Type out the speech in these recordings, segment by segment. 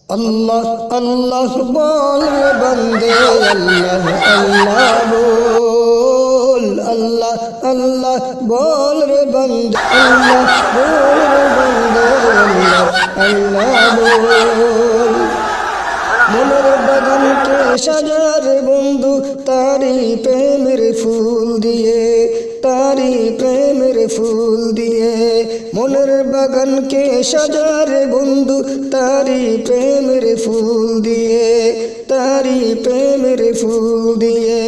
अल्लाह अल्लाह बोल रे बंदे अल्लाह अल्लाह बोल अल्लाह अल्लाह बोल रे बंदे अल्लाह बोल रे बंदे अल्लाह अल्लाह बोल মনের বাগানকে সাজার বন্ধু তারি প্রেমের ফুল দিয়ে তারি প্রেমের ফুল দিয়ে মনের বাগানকে সাজার বন্ধু তারি প্রেমের ফুল দিয়ে তারি প্রেমের ফুল দিয়ে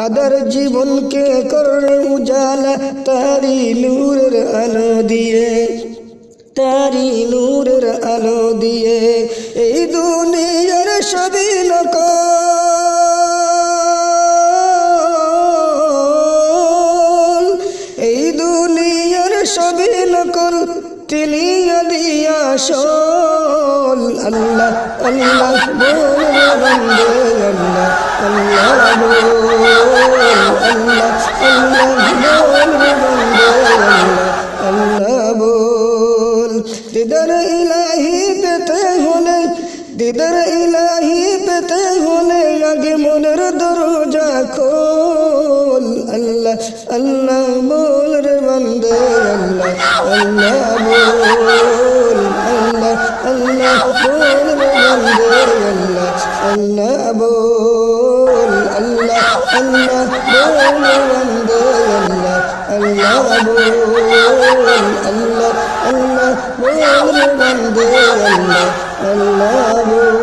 আদার জীবনকে করে উজালা তারি নূরের আলো দিয়ে তারি নূরের আলো দিয়ে এই দুনিয়ার সবই নকল এই দুনিয়ার সবই নকল তিনি আলিয়া আসল আল্লাহ আল্লাহ বল রে বন্দে আল্লাহ আল্লাহ বল আল্লাহ আল্লাহ বল রে বন্দে আল্লাহ আল্লাহ বল দিদার ইলাহি পেতে হলে দিদার ইলাহি পেতে হলে আগে মনের দরজা খোল আল্লাহ আল্লাহ বল রে বন্দে আল্লাহ আল্লাহ বল আল্লাহ আল্লাহ বল রে বন্দে আল্লাহ আল্লাহ বল আল্লাহ আল্লাহ বল রে বন্দে আল্লাহ আল্লাহ বল আল্লাহ আল্লাহ বল রে বন্দে আল্লাহ আল্লাহ বল